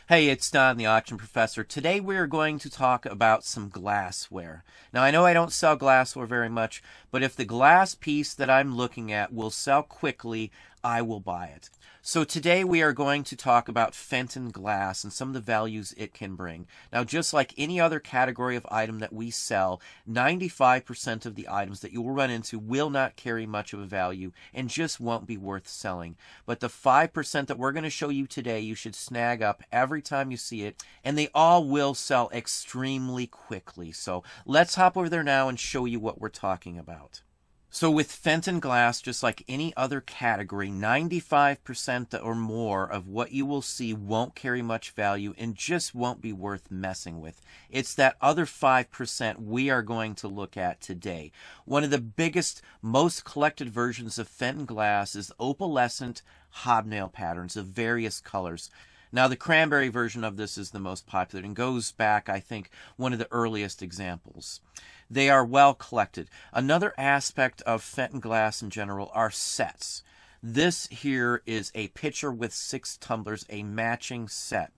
Hey, it's Don, the Auction Professor. Today we are going to talk about some glassware. Now, I know I don't sell glassware very much, but if the glass piece that I'm looking at will sell quickly, I will buy it. So today we are going to talk about Fenton glass and some of the values it can bring. Now, just like any other category of item that we sell, 95% of the items that you will run into will not carry much of a value and just won't be worth selling. But the 5% that we're going to show you today, you should snag up every time you see it, and they all will sell extremely quickly. So let's hop over there now and show you what we're talking about. So with Fenton glass, just like any other category, 95% or more of what you will see won't carry much value and just won't be worth messing with. It's that other 5% we are going to look at today. One of the biggest, most collected versions of Fenton glass is opalescent hobnail patterns of various colors. Now, the Cranberry version of this is the most popular and goes back, I think, one of the earliest examples. They are well collected. Another aspect of Fenton glass in general are sets. This here is a pitcher with 6 tumblers, a matching set.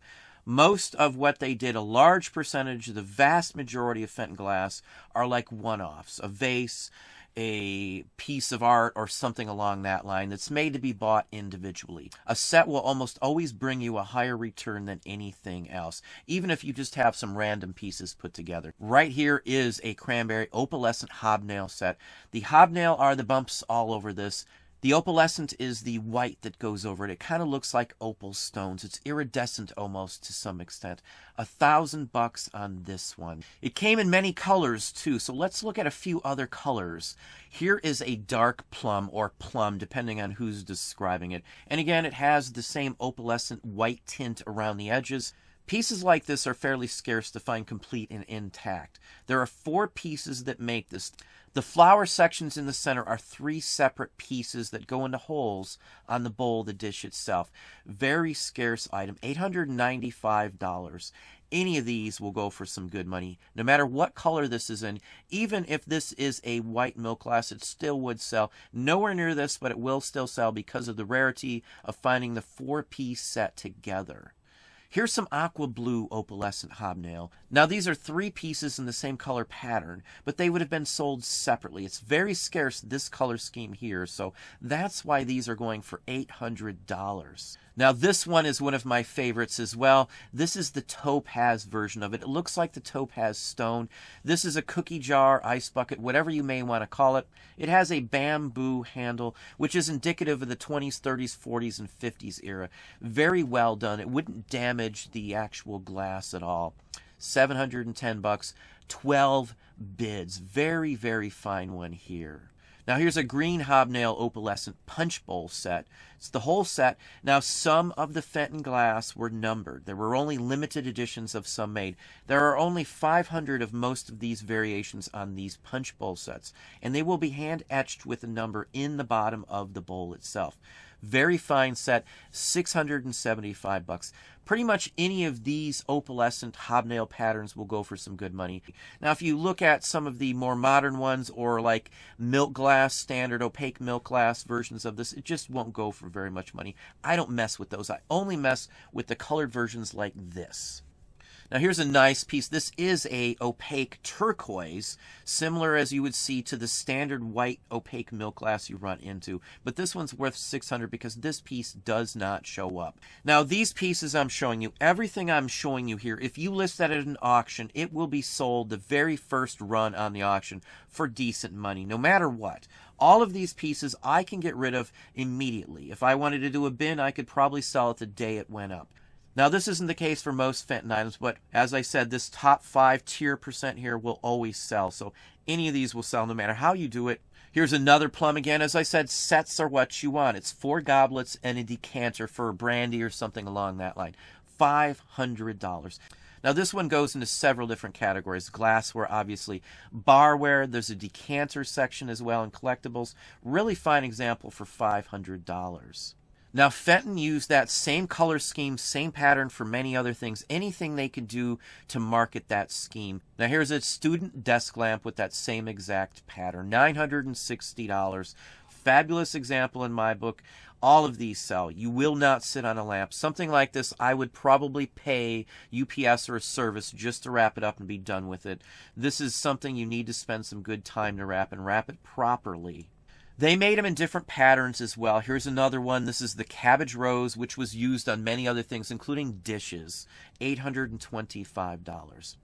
Most of what they did, a large percentage, the vast majority of Fenton glass are like one-offs. A vase, a piece of art, or something along that line that's made to be bought individually. A set will almost always bring you a higher return than anything else, even if you just have some random pieces put together. Right here is a Cranberry opalescent hobnail set. The hobnail are the bumps all over this. The opalescent is the white that goes over it. It kind of looks like opal stones. It's iridescent almost to some extent. $1,000 on this one. It came in many colors too, so let's look at a few other colors. Here is a dark plum or plum, depending on who's describing it. And again, it has the same opalescent white tint around the edges. Pieces like this are fairly scarce to find complete and intact. There are 4 pieces that make this. The flower sections in the center are 3 separate pieces that go into holes on the bowl, the dish itself. Very scarce item, $895. Any of these will go for some good money. No matter what color this is in, even if this is a white milk glass, it still would sell. Nowhere near this, but it will still sell because of the rarity of finding the 4-piece set together. Here's some aqua blue opalescent hobnail. Now these are 3 pieces in the same color pattern, but they would have been sold separately. It's very scarce, this color scheme here, so that's why these are going for $800. Now this one is one of my favorites as well. This is the topaz version of it. It looks like the topaz stone. This is a cookie jar, ice bucket, whatever you may want to call it. It has a bamboo handle, which is indicative of the 20s, 30s, 40s, and 50s era. Very well done. It wouldn't damage the actual glass at all. $710, 12 bids. Very, very fine one here. Now here's a green hobnail opalescent punch bowl set. It's the whole set. Now some of the Fenton glass were numbered. There were only limited editions of some made. There are only 500 of most of these variations on these punch bowl sets, and they will be hand etched with a number in the bottom of the bowl itself. Very fine set, $675. Pretty much any of these opalescent hobnail patterns will go for some good money. Now, if you look at some of the more modern ones, or like milk glass, standard opaque milk glass versions of this, it just won't go for very much money. I don't mess with those. I only mess with the colored versions like this. Now here's a nice piece. This is a opaque turquoise, similar as you would see to the standard white opaque milk glass you run into. But this one's worth $600 because this piece does not show up. Now these pieces I'm showing you, everything I'm showing you here, if you list that at an auction, it will be sold the very first run on the auction for decent money, no matter what. All of these pieces I can get rid of immediately. If I wanted to do a bin, I could probably sell it the day it went up. Now, this isn't the case for most Fenton items, but as I said, this top 5 tier percent here will always sell. So any of these will sell no matter how you do it. Here's another plum again. As I said, sets are what you want. It's 4 goblets and a decanter for a brandy or something along that line. $500. Now, this one goes into several different categories. Glassware, obviously. Barware, there's a decanter section as well, and collectibles. Really fine example for $500. Now, Fenton used that same color scheme, same pattern for many other things, anything they could do to market that scheme. Now, here's a student desk lamp with that same exact pattern, $960. Fabulous example in my book. All of these sell. You will not sit on a lamp. Something like this, I would probably pay UPS or a service just to wrap it up and be done with it. This is something you need to spend some good time to wrap, and wrap it properly. They made them in different patterns as well. Here's another one. This is the cabbage rose, which was used on many other things, including dishes. $825.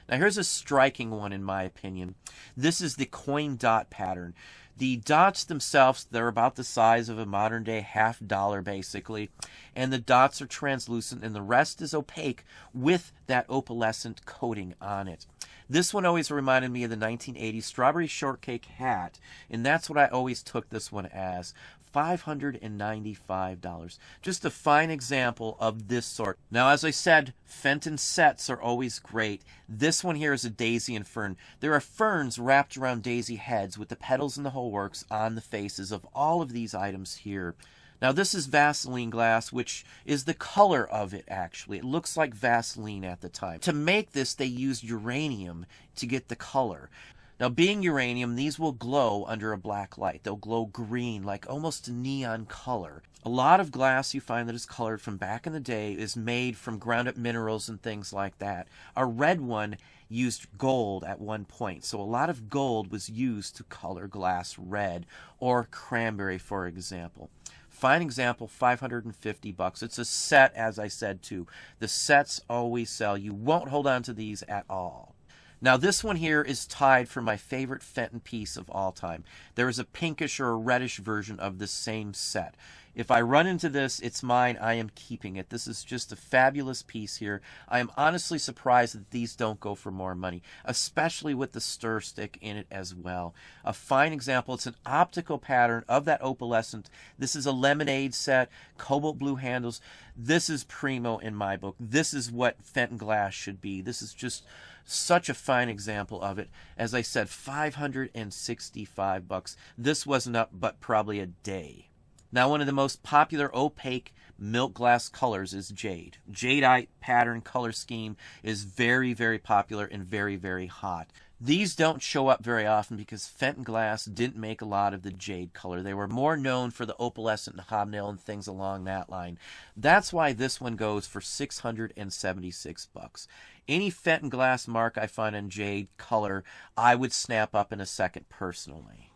Now here's a striking one in my opinion. This is the coin dot pattern. The dots themselves, they're about the size of a modern day $50 basically. And the dots are translucent and the rest is opaque with that opalescent coating on it. This one always reminded me of the 1980s strawberry shortcake hat. And that's what I always took this one as. $595. Just a fine example of this sort. Now, as I said, Fenton sets are always great. This one here is a daisy and fern. There are ferns wrapped around daisy heads with the petals and the whole works on the faces of all of these items here. Now, this is Vaseline glass, which is the color of it, actually. It looks like Vaseline at the time. To make this, they used uranium to get the color. Now, being uranium, these will glow under a black light. They'll glow green, like almost a neon color. A lot of glass you find that is colored from back in the day is made from ground up minerals and things like that. A red one used gold at one point. So a lot of gold was used to color glass red, or cranberry, for example. Fine example, $550. It's a set, as I said, too. The sets always sell. You won't hold on to these at all. Now, this one here is tied for my favorite Fenton piece of all time. There is a pinkish or a reddish version of the same set. If I run into this, it's mine. I am keeping it. This is just a fabulous piece here. I am honestly surprised that these don't go for more money, especially with the stir stick in it as well. A fine example. It's an optical pattern of that opalescent. This is a lemonade set, cobalt blue handles. This is primo in my book. This is what Fenton glass should be. This is just such a fine example of it. As I said, $565. This wasn't up but probably a day. Now, one of the most popular opaque milk glass colors is Jade. Jadeite pattern color scheme is very, very popular and very, very hot. These don't show up very often because Fenton glass didn't make a lot of the jade color. They were more known for the opalescent and hobnail and things along that line. That's why this one goes for $676. Any Fenton glass mark I find in jade color, I would snap up in a second personally.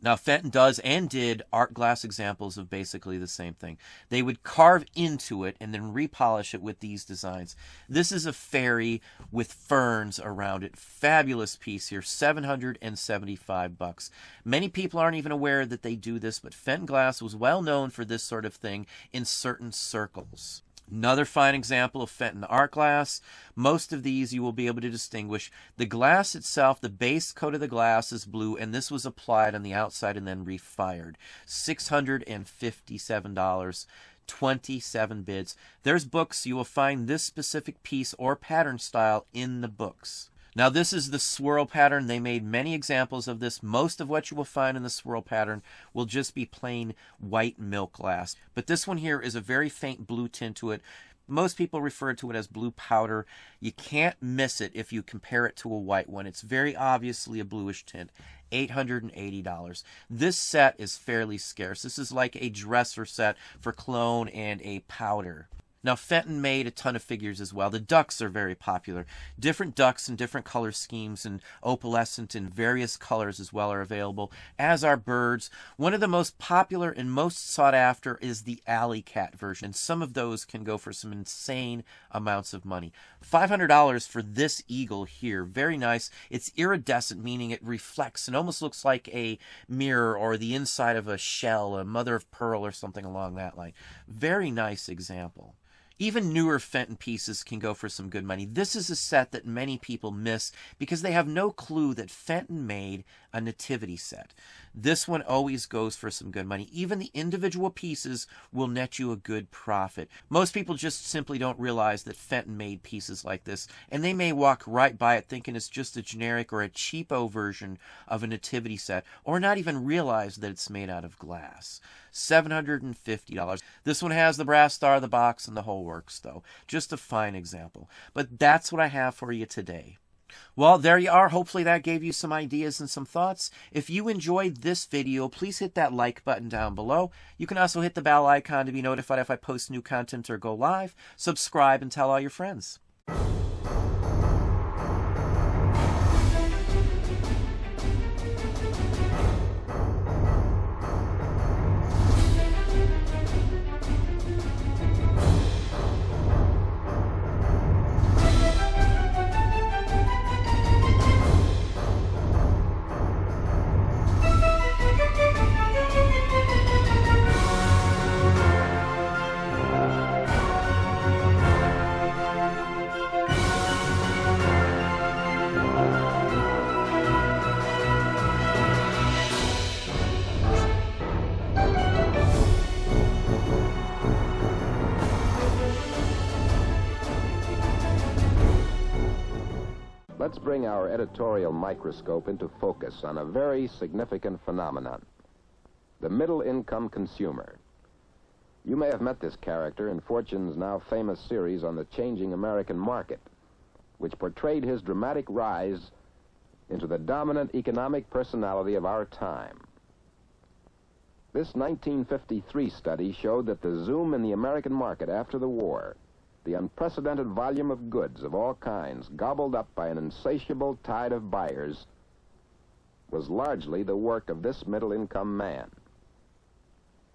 Now, Fenton does and did art glass examples of basically the same thing. They would carve into it and then repolish it with these designs. This is a fairy with ferns around it. Fabulous piece here, $775. Many people aren't even aware that they do this, but Fenton glass was well known for this sort of thing in certain circles. Another fine example of Fenton art glass. Most of these you will be able to distinguish. The glass itself, the base coat of the glass is blue, and this was applied on the outside and then refired. $657. 27 bids. There's books. You will find this specific piece or pattern style in the books. Now, this is the swirl pattern. They made many examples of this. Most of what you will find in the swirl pattern will just be plain white milk glass. But this one here is a very faint blue tint to it. Most people refer to it as blue powder. You can't miss it if you compare it to a white one. It's very obviously a bluish tint. $880. This set is fairly scarce. This is like a dresser set for cologne and a powder. Now, Fenton made a ton of figures as well. The ducks are very popular. Different ducks and different color schemes and opalescent in various colors as well are available, as are birds. One of the most popular and most sought after is the alley cat version, and some of those can go for some insane amounts of money. $500 for this eagle here. Very nice. It's iridescent, meaning it reflects and almost looks like a mirror or the inside of a shell, a mother of pearl or something along that line. Very nice example. Even newer Fenton pieces can go for some good money. This is a set that many people miss because they have no clue that Fenton made a Nativity set. This one always goes for some good money. Even the individual pieces will net you a good profit. Most people just simply don't realize that Fenton made pieces like this, and they may walk right by it thinking it's just a generic or a cheapo version of a Nativity set, or not even realize that it's made out of glass. $750. This one has the brass star, the box, and the whole works, though. Just a fine example. But that's what I have for you today. Well, there you are. Hopefully that gave you some ideas and some thoughts. If you enjoyed this video, please hit that like button down below. You can also hit the bell icon to be notified if I post new content or go live. Subscribe and tell all your friends. Let's bring our editorial microscope into focus on a very significant phenomenon: the middle-income consumer. You may have met this character in Fortune's now famous series on the changing American market, which portrayed his dramatic rise into the dominant economic personality of our time. This 1953 study showed that the zoom in the American market after the war, the unprecedented volume of goods of all kinds gobbled up by an insatiable tide of buyers, was largely the work of this middle-income man.